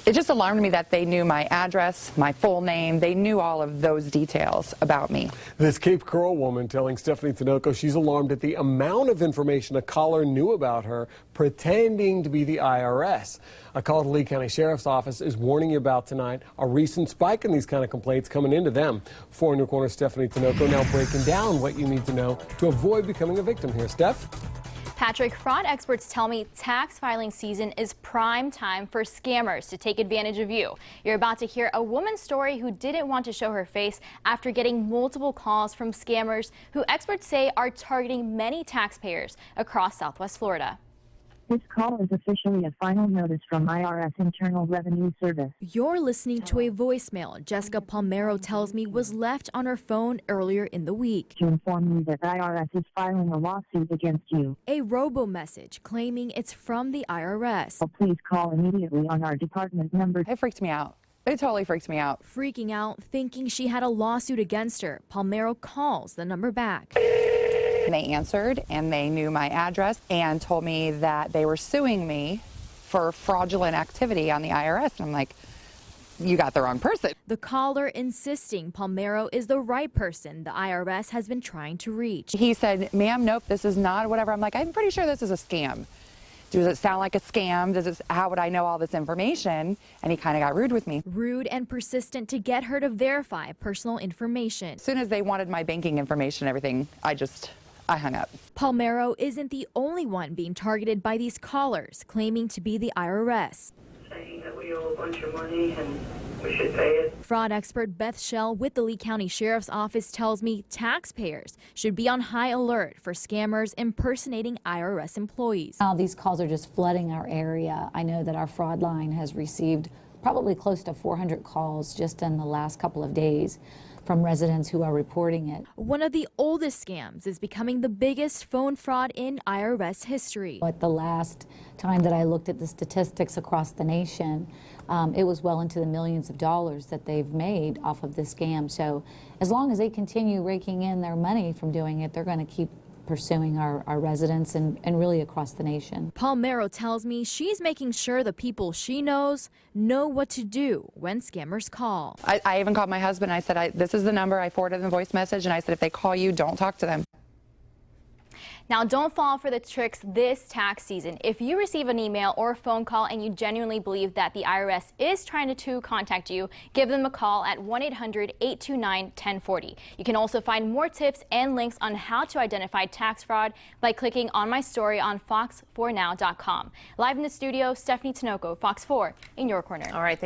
It just alarmed me that they knew my address, my full name. They knew all of those details about me. This Cape Coral woman telling Stephanie Tinoco she's alarmed at the amount of information a caller knew about her, pretending to be the IRS. A call to Lee County Sheriff's Office is warning you about tonight a recent spike in these kind of complaints coming into them. 4 in your corner, Stephanie Tinoco now breaking down what you need to know to avoid becoming a victim here. Steph? Patrick, fraud experts tell me tax filing season is prime time for scammers to take advantage of you. You're about to hear a woman's story who didn't want to show her face after getting multiple calls from scammers who experts say are targeting many taxpayers across Southwest Florida. This call is officially a final notice from IRS Internal Revenue Service. You're listening to a voicemail Jessica Palmero tells me was left on her phone earlier in the week. To inform you that IRS is filing a lawsuit against you. A robo-message claiming it's from the IRS. So please call immediately on our department number. It freaked me out. It totally freaked me out. Freaking out, thinking she had a lawsuit against her, Palmero calls the number back. They answered and they knew my address and told me that they were suing me for fraudulent activity on the IRS. And I'm like, you got the wrong person. The caller insisting Palmero is the right person the IRS has been trying to reach. He said, ma'am, nope, this is not whatever. I'm like, I'm pretty sure this is a scam. Does it sound like a scam? How would I know all this information? And he kind of got rude with me. Rude and persistent to get her to verify personal information. As soon as they wanted my banking information and everything, I hung up. Palmero isn't the only one being targeted by these callers, claiming to be the IRS. Saying that we owe a bunch of money and we should pay it. Fraud expert Beth Shell with the Lee County Sheriff's Office tells me taxpayers should be on high alert for scammers impersonating IRS employees. These calls are just flooding our area. I know that our fraud line has received probably close to 400 calls just in the last couple of days from residents who are reporting it. One of the oldest scams is becoming the biggest phone fraud in IRS history. At the last time that I looked at the statistics across the nation, it was well into the millions of dollars that they've made off of this scam. So as long as they continue raking in their money from doing it, they're going to keep pursuing our residents and really across the nation. Palmero tells me she's making sure the people she knows know what to do when scammers call. I even called my husband. I said, this is the number. I forwarded the voice message, and I said, if they call you, don't talk to them. Now, don't fall for the tricks this tax season. If you receive an email or a phone call and you genuinely believe that the IRS is trying to contact you, give them a call at 1-800-829-1040. You can also find more tips and links on how to identify tax fraud by clicking on my story on fox4now.com. Live in the studio, Stephanie Tinoco, Fox 4 in your corner. All right, thank you.